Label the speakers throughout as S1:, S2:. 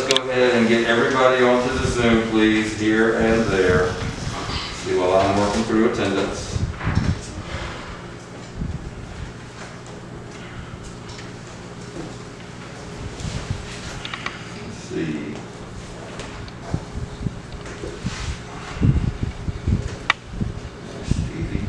S1: Go ahead and get everybody onto the Zoom, please, here and there. See while I'm working through attendance. Let's see. There's Stevie.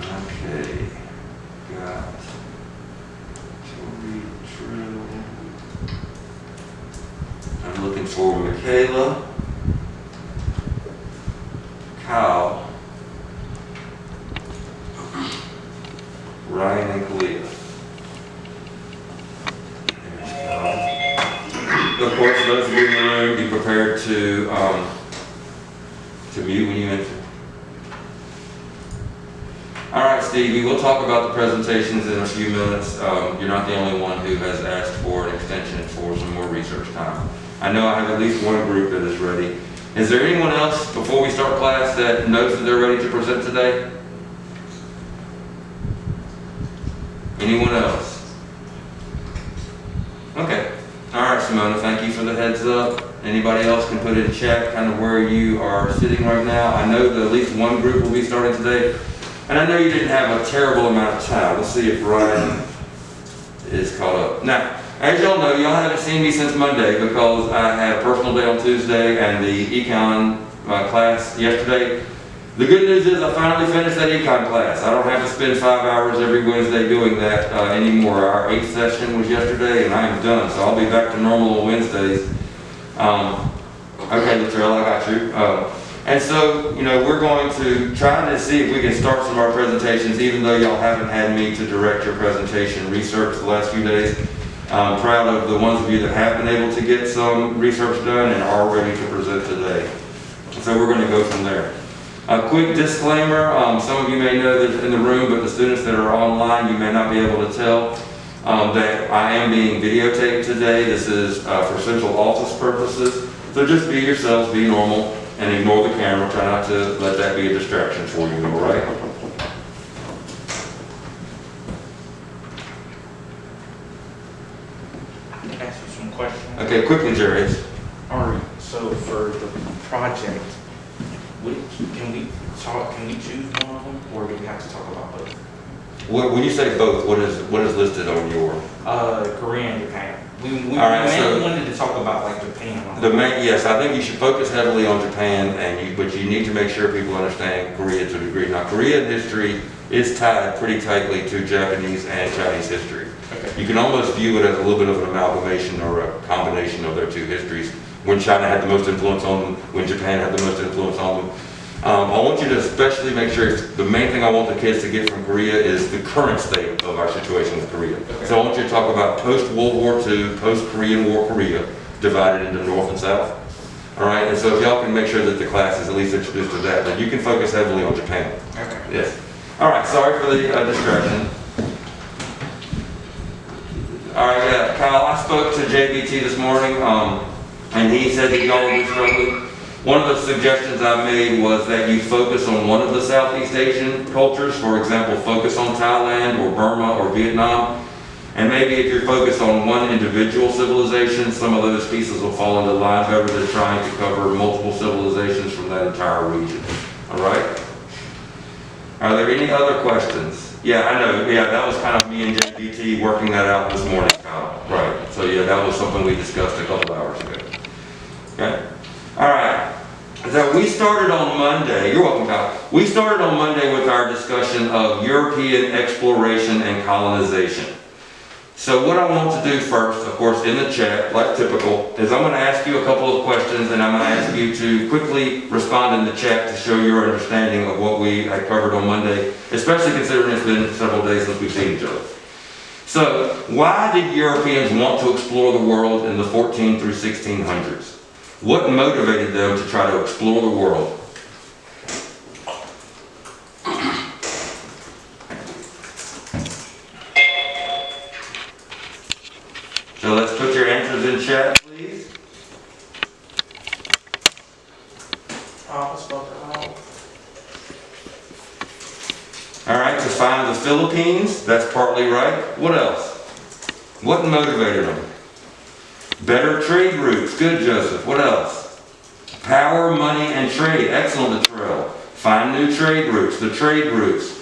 S1: Okay, got Tori Trill. I'm looking for Michaela, Kyle, Ryan, and Kalia. There's Kyle. Of course, those of you in the room, be prepared to mute when you enter. All right, Stevie, we'll talk about the presentations in a few minutes. You're not the only one who has asked for an extension for some more research time. I know I have at least one group that is ready. Is there anyone else, before we start class, that knows that they're ready to present today? Anyone else? Okay. All right, Simona, thank you for the heads up. Anybody else can put in chat kind of where you are sitting right now. I know that at least one group will be starting today. And I know you didn't have a terrible amount of time. Let's see if Ryan is caught up. Now, as y'all know, y'all haven't seen me since Monday because I had a personal day on Tuesday and the econ class yesterday. The good news is I finally finished that econ class. I don't have to spend 5 hours every Wednesday doing that anymore. Our 8th session was yesterday and I am done, so I'll be back to normal on Wednesdays. Okay, Latrell, I got you. And so, you know, we're going to try to see if we can start some of our presentations, even though y'all haven't had me to direct your presentation research the last few days. I'm proud of the ones of you that have been able to get some research done and are ready to present today. So we're going to go from there. A quick disclaimer, some of you may know that in the room, but the students that are online, you may not be able to tell that I am being videotaped today. This is for central office purposes. So just be yourselves, be normal. And ignore the camera. Try not to let that be a distraction for you, all right?
S2: I can ask you some questions.
S1: Okay, quickly, Jerry.
S2: All right. So for the project, can we choose one of them, or do we have to talk about both?
S1: When you say both, what is listed on your?
S2: Korea and Japan. We
S1: All right,
S2: mainly wanted to talk about like Japan.
S1: Yes, I think you should focus heavily on Japan, but you need to make sure people understand Korea to a degree. Now, Korean history is tied pretty tightly to Japanese and Chinese history.
S2: Okay.
S1: You can almost view it as a little bit of an amalgamation or a combination of their two histories. When China had the most influence on them, when Japan had the most influence on them. I want you to especially make sure, the main thing I want the kids to get from Korea is the current state of our situation with Korea. Okay. So I want you to talk about post-World War II, post-Korean War Korea, divided into North and South. All right, and so if y'all can make sure that the class is at least introduced to that, then you can focus heavily on Japan.
S2: Okay.
S1: Yes. All right, sorry for the distraction. All right, yeah, Kyle, I spoke to JBT this morning, and he said that y'all would be struggling. One of the suggestions I made was that you focus on one of the Southeast Asian cultures, for example, focus on Thailand or Burma or Vietnam. And maybe if you're focused on one individual civilization, some of those pieces will fall into line better than trying to cover multiple civilizations from that entire region. All right? Are there any other questions? Yeah, I know. Yeah, that was kind of me and JBT working that out this morning, Kyle. Right. So yeah, that was something we discussed a couple hours ago. Okay? All right. So we started on Monday, you're welcome, Kyle. We started on Monday with our discussion of European exploration and colonization. So what I want to do first, of course, in the chat, like typical, is I'm going to ask you a couple of questions and I'm going to ask you to quickly respond in the chat to show your understanding of what we had covered on Monday, especially considering it's been several days since we've seen each other. So, why did Europeans want to explore the world in the 14 through 1600s? What motivated them to try to explore the world? answers in chat, please.
S2: I spelled it wrong.
S1: All right, to find the Philippines, that's partly right. What else? What motivated them? Better trade routes. Good, Joseph. What else? Power, money, and trade. Excellent, Latrell. Find new trade routes. The trade routes.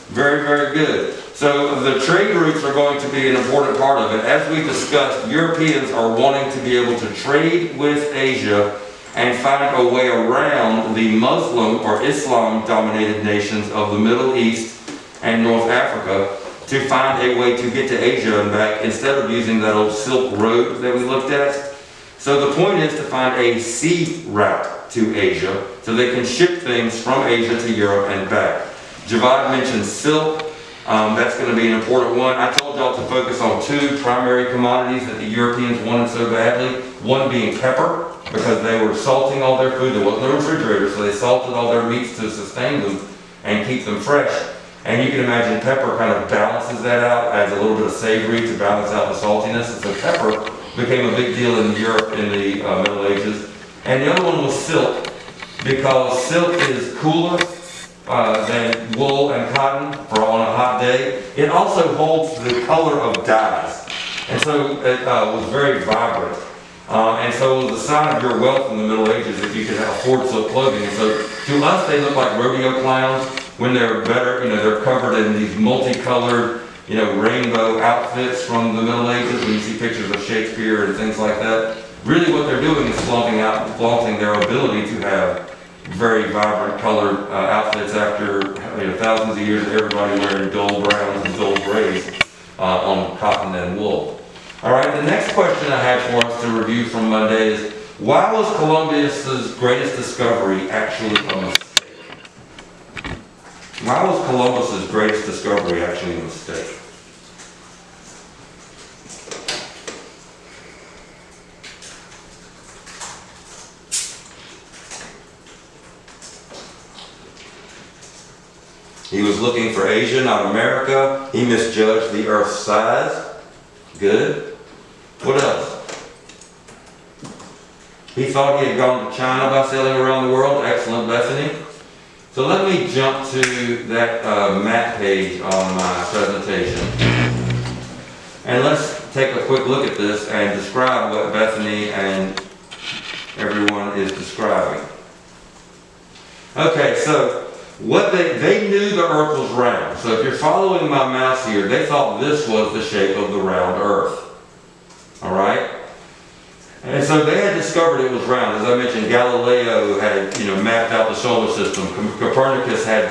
S1: Very, very good. So the trade routes are going to be an important part of it. As we discussed, Europeans are wanting to be able to trade with Asia and find a way around the Muslim or Islam-dominated nations of the Middle East and North Africa to find a way to get to Asia and back instead of using that old Silk Road that we looked at. So the point is to find a sea route to Asia so they can ship things from Asia to Europe and back. Javad mentioned silk. That's going to be an important one. I told y'all to focus on two primary commodities that the Europeans wanted so badly. One being pepper, because they were salting all their food. There wasn't a refrigerator, so they salted all their meats to sustain them and keep them fresh. And you can imagine pepper kind of balances that out, adds a little bit of savory to balance out the saltiness. And so pepper became a big deal in Europe in the Middle Ages. And the other one was silk, because silk is cooler than wool and cotton for on a hot day. It also holds the color of dyes. And so it was very vibrant. And so it was a sign of your wealth in the Middle Ages if you could afford silk clothing. And so to us, they look like rodeo clowns when they're better, they're covered in these multicolored, rainbow outfits from the Middle Ages when you see pictures of Shakespeare and things like that. Really what they're doing is flaunting their ability to have very vibrant colored outfits after thousands of years of everybody wearing dull browns and dull grays on cotton and wool. All right, the next question I have for us to review from Monday is, why was Columbus's greatest discovery actually a mistake? Why was Columbus's greatest discovery actually a mistake? He was looking for Asia, not America. He misjudged the Earth's size. Good. What else? He thought he had gone to China by sailing around the world. Excellent, Bethany. So let me jump to that map page on my presentation. And let's take a quick look at this and describe what Bethany and everyone is describing. Okay, so what they knew the Earth was round. So if you're following my mouse here, they thought this was the shape of the round Earth. All right? And so they had discovered it was round. As I mentioned, Galileo had mapped out the solar system. Copernicus had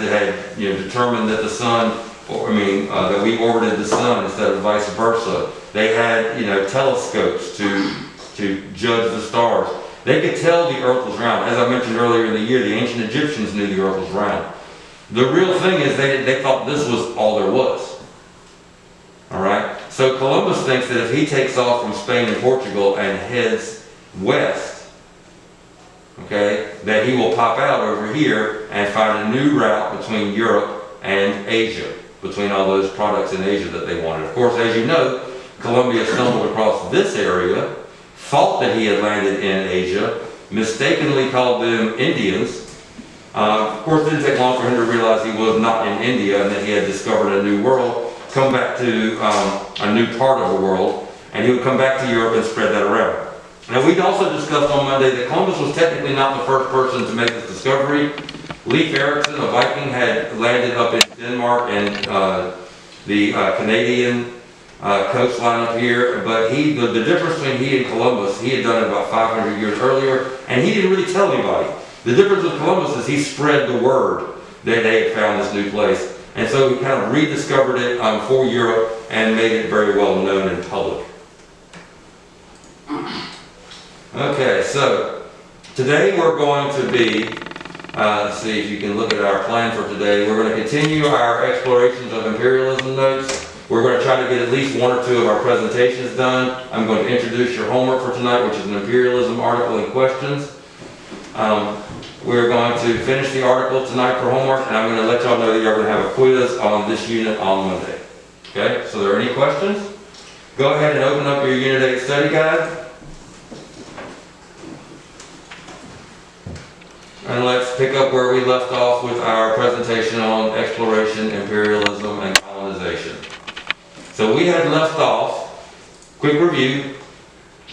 S1: determined that the sun, that we orbited the sun instead of vice versa. They had telescopes to judge the stars. They could tell the Earth was round. As I mentioned earlier in the year, the ancient Egyptians knew the Earth was round. The real thing is they thought this was all there was. All right? So Columbus thinks that if he takes off from Spain and Portugal and heads west, okay, that he will pop out over here and find a new route between Europe and Asia, between all those products in Asia that they wanted. Of course, as you know, Columbus stumbled across this area, thought that he had landed in Asia, mistakenly called them Indians. Of course, it didn't take long for him to realize he was not in India and that he had discovered a new world, come back to a new part of the world, and he would come back to Europe and spread that around. Now, we'd also discussed on Monday that Columbus was technically not the first person to make this discovery. Leif Erikson, a Viking, had landed up in Denmark and the Canadian coastline up here, but the difference between he and Columbus, he had done it about 500 years earlier, and he didn't really tell anybody. The difference with Columbus is he spread the word that they had found this new place. And so he kind of rediscovered it for Europe and made it very well known in public. Okay, so today we're going to be, let's see if you can look at our plan for today. We're going to continue our explorations of imperialism notes. We're going to try to get at least one or two of our presentations done. I'm going to introduce your homework for tonight, which is an imperialism article and questions. We're going to finish the article tonight for homework, and I'm going to let y'all know that you're going to have a quiz on this unit on Monday. Okay, so are there any questions? Go ahead and open up your Unit 8 study guide. And let's pick up where we left off with our presentation on exploration, imperialism, and colonization. So we had left off, quick review,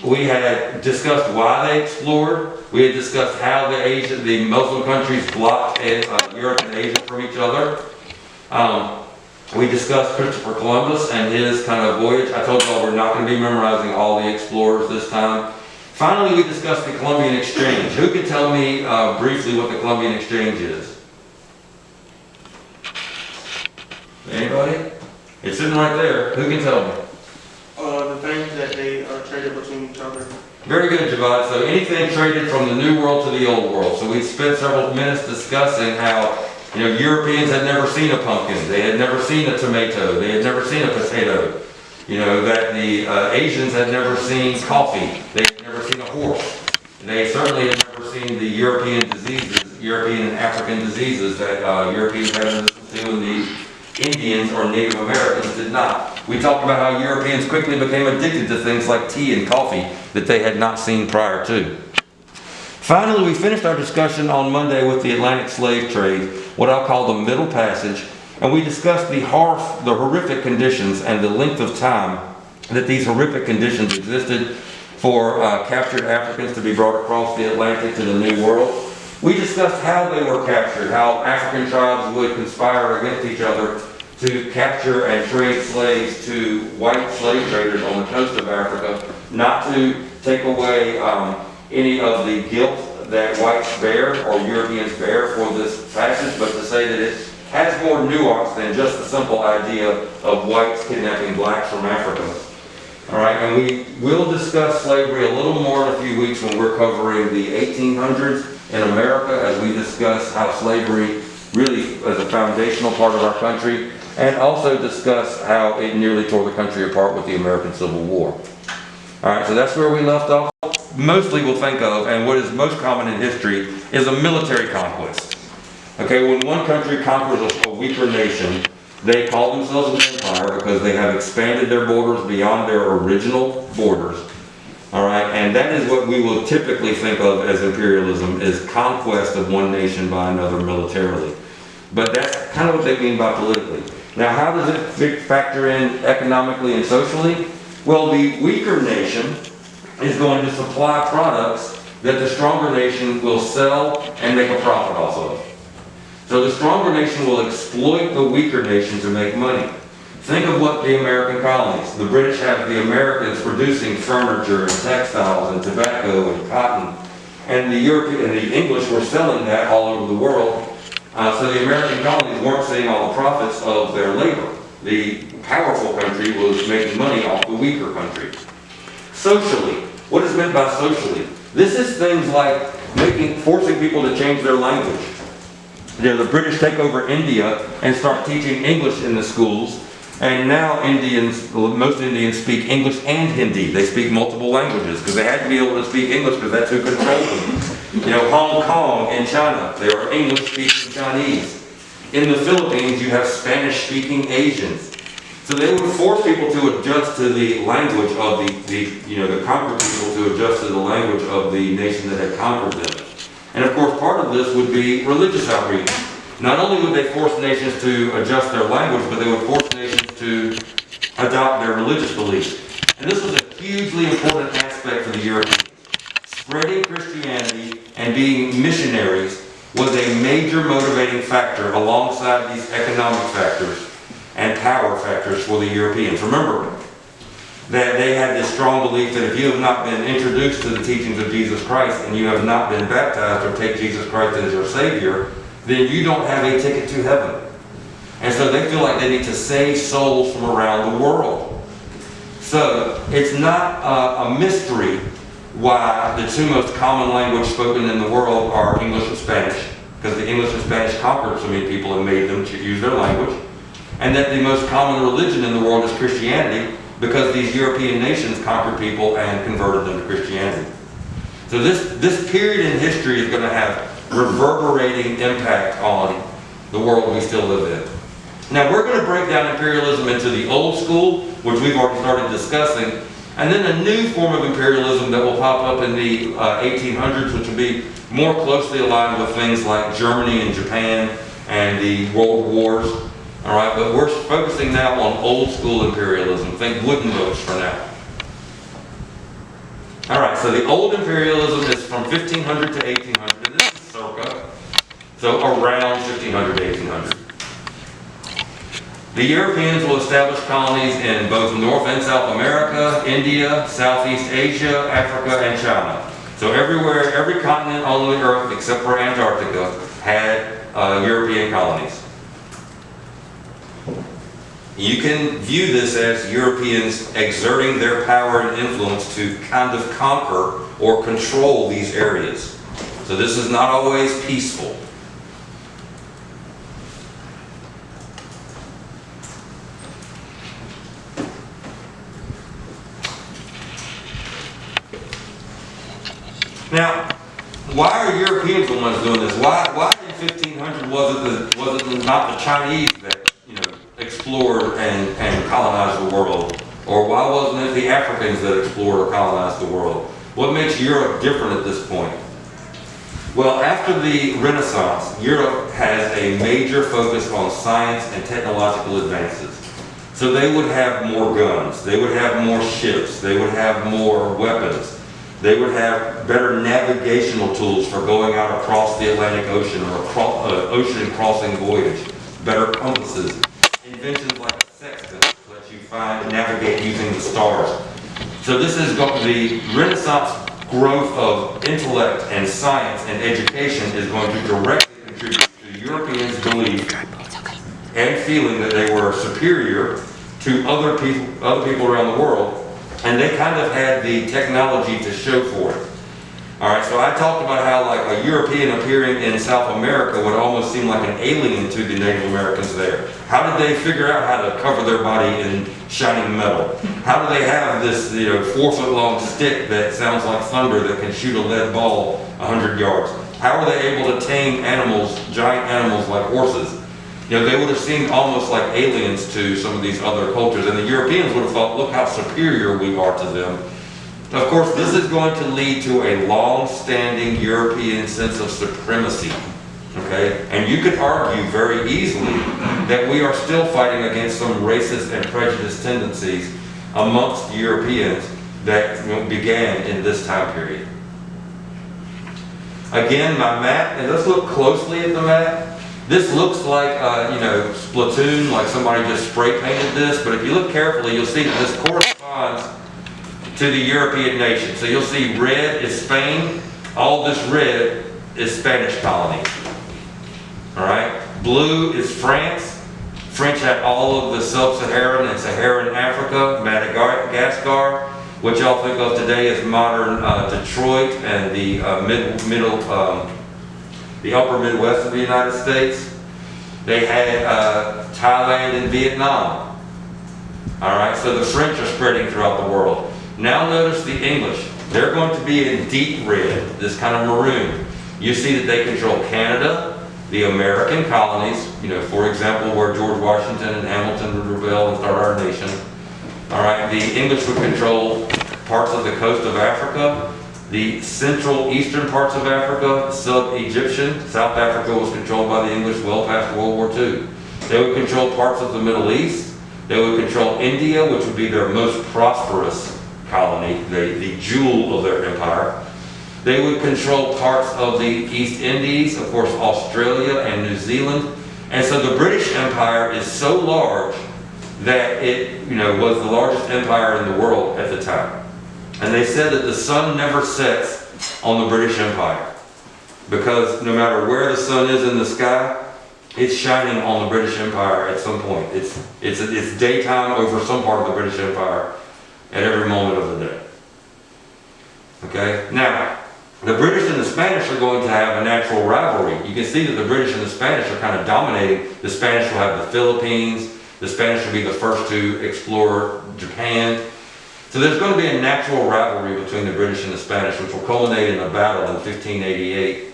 S1: we had discussed why they explored, we had discussed how the Muslim countries blocked Europe and Asia from each other. We discussed Christopher Columbus and his kind of voyage. I told y'all we're not going to be memorizing all the explorers this time. Finally, we discussed the Columbian Exchange. Who can tell me briefly what the Columbian Exchange is? Anybody? It's sitting right there. Who can tell me?
S3: The things that they traded between each other.
S1: Very good, Javad. So anything traded from the New World to the Old World. So we spent several minutes discussing how, Europeans had never seen a pumpkin. They had never seen a tomato. They had never seen a potato. That the Asians had never seen coffee. They had never seen a horse. They certainly had never seen the European diseases, European and African diseases that Europeans had resistance to and the Indians or Native Americans did not. We talked about how Europeans quickly became addicted to things like tea and coffee that they had not seen prior to. Finally, we finished our discussion on Monday with the Atlantic slave trade, what I'll call the Middle Passage, and we discussed the horrific conditions and the length of time that these horrific conditions existed for captured Africans to be brought across the Atlantic to the New World. We discussed how they were captured, how African tribes would conspire against each other to capture and trade slaves to white slave traders on the coast of Africa, not to take away any of the guilt that whites bear or Europeans bear for this passage, but to say that it has more nuance than just the simple idea of whites kidnapping blacks from Africa. All right, and we will discuss slavery a little more in a few weeks when we're covering the 1800s in America, as we discuss how slavery really is a foundational part of our country, and also discuss how it nearly tore the country apart with the American Civil War. All right, so that's where we left off. Mostly we'll think of, and what is most common in history, is a military conquest. Okay, when one country conquers a weaker nation, they call themselves an empire because they have expanded their borders beyond their original borders. All right, and that is what we will typically think of as imperialism, is conquest of one nation by another militarily. But that's kind of what they mean by politically. Now, how does it factor in economically and socially? Well, the weaker nation is going to supply products that the stronger nation will sell and make a profit off of. So the stronger nation will exploit the weaker nation to make money. Think of what the American colonies, the British have the Americans producing furniture and textiles and tobacco and cotton, and the European and the English were selling that all over the world. So the American colonies weren't seeing all the profits of their labor. The powerful country was making money off the weaker country. Socially, what is meant by socially? This is things like forcing people to change their language. The British take over India and start teaching English in the schools, and now most Indians speak English and Hindi. They speak multiple languages because they had to be able to speak English because that's who controlled them. Hong Kong in China, there are English-speaking Chinese. In the Philippines, you have Spanish-speaking Asians. So they would force people to adjust to the language of the conquered people to adjust to the language of the nation that had conquered them. And of course, part of this would be religious outreach. Not only would they force nations to adjust their language, but they would force nations to adopt their religious beliefs. And this was a hugely important aspect for the Europeans. Spreading Christianity and being missionaries was a major motivating factor alongside these economic factors and power factors for the Europeans. Remember that they had this strong belief that if you have not been introduced to the teachings of Jesus Christ and you have not been baptized or take Jesus Christ as your Savior, then you don't have a ticket to heaven. And so they feel like they need to save souls from around the world. So it's not a mystery why the two most common languages spoken in the world are English and Spanish, because the English and Spanish conquered so many people and made them use their language. And that the most common religion in the world is Christianity, because these European nations conquered people and converted them to Christianity. So this period in history is going to have reverberating impact on the world we still live in. Now we're going to break down imperialism into the old school, which we've already started discussing, And then a new form of imperialism that will pop up in the 1800s, which will be more closely aligned with things like Germany and Japan and the world wars. All right, but we're focusing now on old school imperialism. Think wooden boats for now. All right, so the old imperialism is from 1500 to 1800, and this is circa, so around 1500 to 1800. The Europeans will establish colonies in both North and South America, India, Southeast Asia, Africa, and China. So everywhere, every continent on the earth except for Antarctica had European colonies. You can view this as Europeans exerting their power and influence to kind of conquer or control these areas. So this is not always peaceful. Now, why are Europeans the ones doing this? Why in 1500 was it not the Chinese that explored and colonized the world? Or why wasn't it the Africans that explored or colonized the world? What makes Europe different at this point? Well, after the Renaissance, Europe has a major focus on science and technological advances. So they would have more guns, they would have more ships, they would have more weapons. They would have better navigational tools for going out across the Atlantic Ocean or ocean crossing voyage, better compasses, inventions like a sextant that lets you navigate using the stars. So this is the Renaissance growth of intellect and science and education is going to directly contribute to Europeans' belief and feeling that they were superior to other people around the world. And they kind of had the technology to show for it. All right, so I talked about how like a European appearing in South America would almost seem like an alien to the Native Americans there. How did they figure out how to cover their body in shining metal? How do they have this 4-foot-long stick that sounds like thunder that can shoot a lead ball 100 yards? How are they able to tame animals, giant animals like horses? They would have seemed almost like aliens to some of these other cultures, and the Europeans would have thought, look how superior we are to them. Of course, this is going to lead to a long-standing European sense of supremacy, okay? And you could argue very easily that we are still fighting against some racist and prejudiced tendencies amongst Europeans that began in this time period. Again, my map, and let's look closely at the map. This looks like, Splatoon, like somebody just spray painted this, but if you look carefully, you'll see that this corresponds to the European nations. So you'll see red is Spain, all this red is Spanish colonies. All right, blue is France. French had all of the sub-Saharan and Saharan Africa, Madagascar, what y'all think of today as modern Detroit and the the upper Midwest of the United States. They had Thailand and Vietnam. All right, so the French are spreading throughout the world. Now notice the English. They're going to be in deep red, this kind of maroon. You see that they control Canada, the American colonies, for example, where George Washington and Hamilton would rebel and start our nation. All right, the English would control parts of the coast of Africa, the central eastern parts of Africa, sub-Egyptian. South Africa was controlled by the English well past World War II. They would control parts of the Middle East. They would control India, which would be their most prosperous colony, the jewel of their empire. They would control parts of the East Indies, of course Australia and New Zealand. And so the British Empire is so large that it was the largest empire in the world at the time. And they said that the sun never sets on the British Empire, because no matter where the sun is in the sky, it's shining on the British Empire at some point. It's daytime over some part of the British Empire at every moment of the day. Okay? Now, the British and the Spanish are going to have a natural rivalry. You can see that the British and the Spanish are kind of dominating. The Spanish will have the Philippines. The Spanish will be the first to explore Japan. So there's going to be a natural rivalry between the British and the Spanish, which will culminate in a battle in 1588,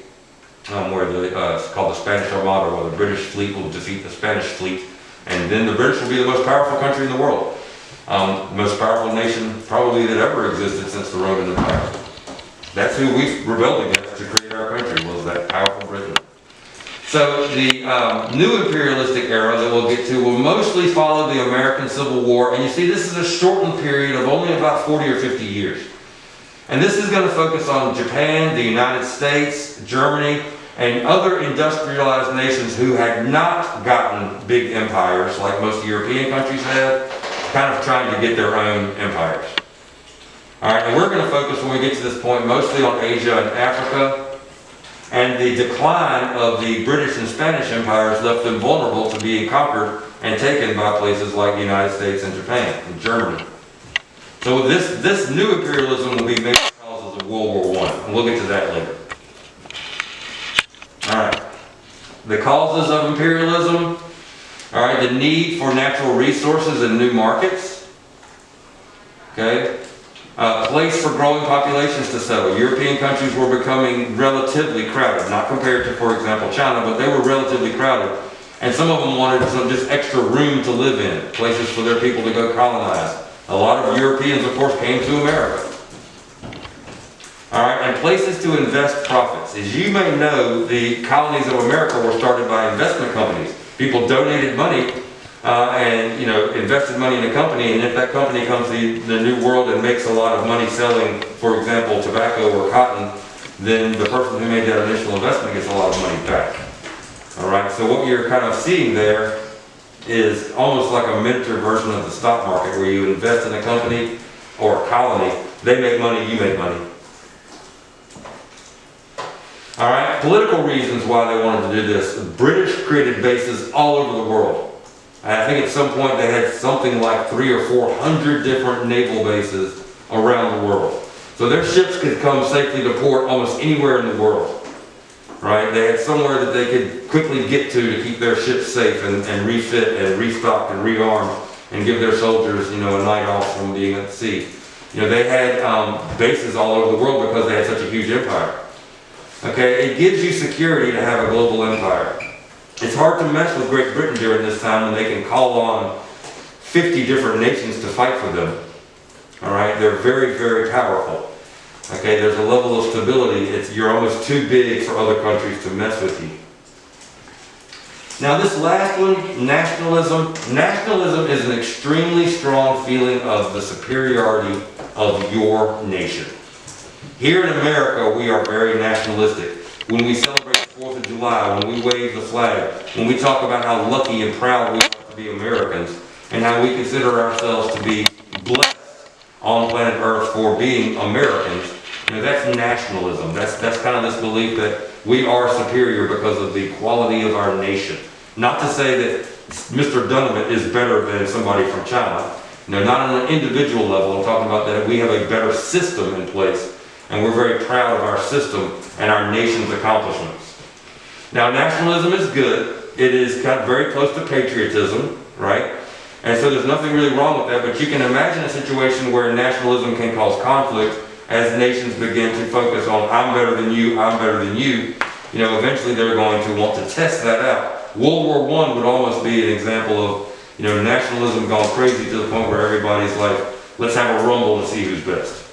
S1: where it's called the Spanish Armada, where the British fleet will defeat the Spanish fleet, and then the British will be the most powerful country in the world. Most powerful nation probably that ever existed since the Roman Empire. That's who we rebelled against to create our country, was that powerful Britain. So the new imperialistic era that we'll get to will mostly follow the American Civil War. And you see, this is a shortened period of only about 40 or 50 years. And this is going to focus on Japan, the United States, Germany, and other industrialized nations who had not gotten big empires like most European countries have, kind of trying to get their own empires. All right, and we're going to focus when we get to this point mostly on Asia and Africa, and the decline of the British and Spanish empires left them vulnerable to being conquered and taken by places like the United States and Japan and Germany. So this new imperialism will be major causes of World War I, and we'll get to that later. All right, the causes of imperialism. All right, the need for natural resources and new markets. Okay, place for growing populations to settle. European countries were becoming relatively crowded, not compared to, for example, China, but they were relatively crowded. And some of them wanted some just extra room to live in, places for their people to go colonize. A lot of Europeans, of course, came to America. All right, and places to invest profits. As you may know, the colonies of America were started by investment companies. People donated money and invested money in a company, and if that company comes to the New World and makes a lot of money selling, for example, tobacco or cotton, then the person who made that initial investment gets a lot of money back. All right, so what you're kind of seeing there is almost like a miniature version of the stock market, where you invest in a company or a colony. They make money, you make money. All right, political reasons why they wanted to do this. The British created bases all over the world. I think at some point they had something like 300 or 400 different naval bases around the world. So their ships could come safely to port almost anywhere in the world. Right? They had somewhere that they could quickly get to keep their ships safe and refit and restock and rearm and give their soldiers, a night off from being at sea. They had bases all over the world because they had such a huge empire. Okay, it gives you security to have a global empire. It's hard to mess with Great Britain during this time when they can call on 50 different nations to fight for them. All right, they're very, very powerful. Okay, there's a level of stability. You're almost too big for other countries to mess with you. Now this last one, nationalism. Nationalism is an extremely strong feeling of the superiority of your nation. Here in America, we are very nationalistic. When we celebrate the 4th of July, when we wave the flag, when we talk about how lucky and proud we are to be Americans, and how we consider ourselves to be blessed on planet Earth for being Americans, that's nationalism. That's kind of this belief that we are superior because of the quality of our nation. Not to say that Mr. Dunevant is better than somebody from China. Not on an individual level. I'm talking about that we have a better system in place, and we're very proud of our system and our nation's accomplishments. Now, nationalism is good. It is kind of very close to patriotism, right? And so there's nothing really wrong with that, but you can imagine a situation where nationalism can cause conflict as nations begin to focus on, I'm better than you, I'm better than you. Eventually they're going to want to test that out. World War I would almost be an example of, nationalism gone crazy to the point where everybody's like, let's have a rumble and see who's best.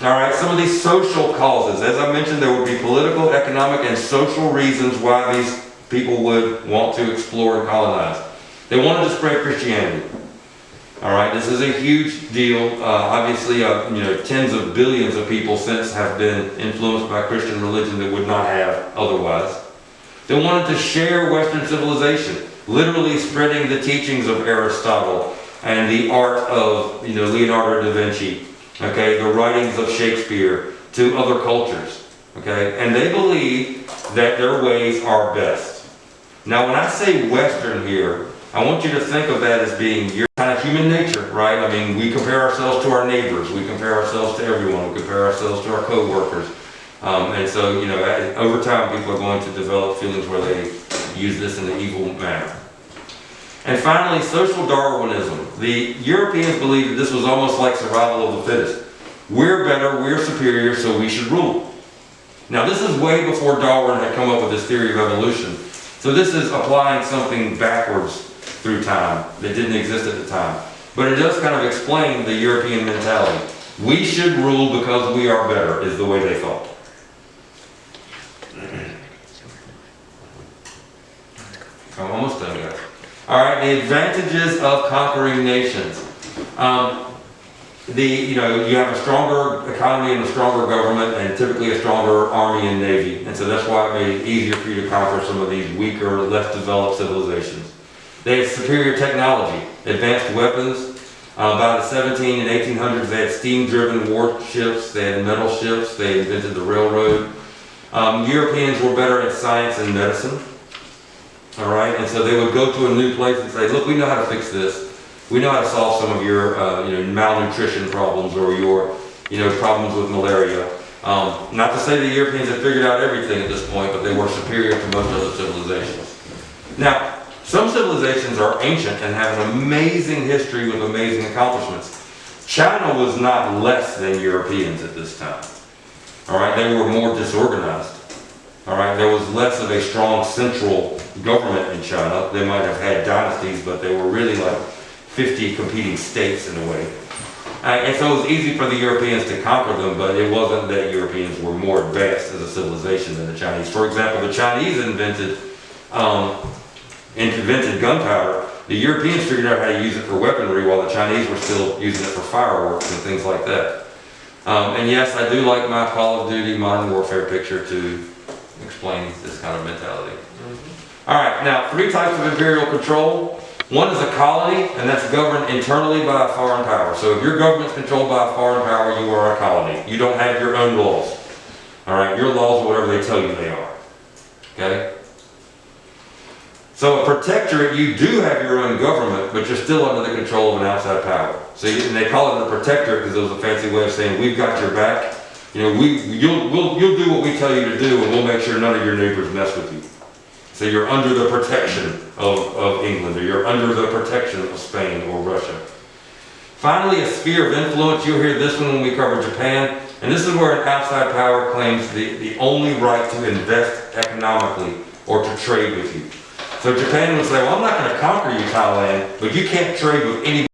S1: All right, some of these social causes. As I mentioned, there would be political, economic, and social reasons why these people would want to explore and colonize. They wanted to spread Christianity. All right, this is a huge deal. Obviously, tens of billions of people since have been influenced by Christian religion that would not have otherwise. They wanted to share Western civilization, literally spreading the teachings of Aristotle and the art of Leonardo da Vinci, okay, the writings of Shakespeare to other cultures, okay, and they believe that their ways are best. Now, when I say Western here, I want you to think of that as being your kind of human nature, right? I mean, we compare ourselves to our neighbors, we compare ourselves to everyone, we compare ourselves to our co-workers. And so, over time, people are going to develop feelings where they use this in an evil manner. And finally, social Darwinism. The Europeans believed that this was almost like survival of the fittest. We're better, we're superior, so we should rule. Now, this is way before Darwin had come up with this theory of evolution. So this is applying something backwards through time that didn't exist at the time. But it does kind of explain the European mentality. We should rule because we are better, is the way they thought. I'm almost done, guys. All right, the advantages of conquering nations. You have a stronger economy and a stronger government, and typically a stronger army and navy, and so that's why it made it easier for you to conquer some of these weaker, less developed civilizations. They had superior technology, advanced weapons. By the 17 and 1800s, they had steam-driven warships, they had metal ships, they invented the railroad. Europeans were better at science and medicine. All right, and so they would go to a new place and say, look, we know how to fix this. We know how to solve some of your malnutrition problems or your problems with malaria. Not to say the Europeans had figured out everything at this point, but they were superior to most other civilizations. Now, some civilizations are ancient and have an amazing history with amazing accomplishments. China was not less than Europeans at this time. All right, they were more disorganized. All right, there was less of a strong central government in China. They might have had dynasties, but they were really like 50 competing states in a way. And so it was easy for the Europeans to conquer them, but it wasn't that Europeans were more advanced as a civilization than the Chinese. For example, the Chinese invented gunpowder. The Europeans figured out how to use it for weaponry, while the Chinese were still using it for fireworks and things like that. And yes, I do like my Call of Duty Modern Warfare picture to explain this kind of mentality. All right, now 3 types of imperial control. One is a colony, and that's governed internally by a foreign power. So if your government's controlled by a foreign power, you are a colony. You don't have your own laws. All right, your laws are whatever they tell you they are. Okay? So a protectorate, you do have your own government, but you're still under the control of an outside power. So and they call it a protectorate because it was a fancy way of saying we've got your back. You'll do what we tell you to do, and we'll make sure none of your neighbors mess with you. So you're under the protection of England, or you're under the protection of Spain or Russia. Finally, a sphere of influence. You'll hear this one when we cover Japan. And this is where an outside power claims the only right to invest economically or to trade with you. So Japan would say, well, I'm not going to conquer you, Thailand, but you can't trade with anybody.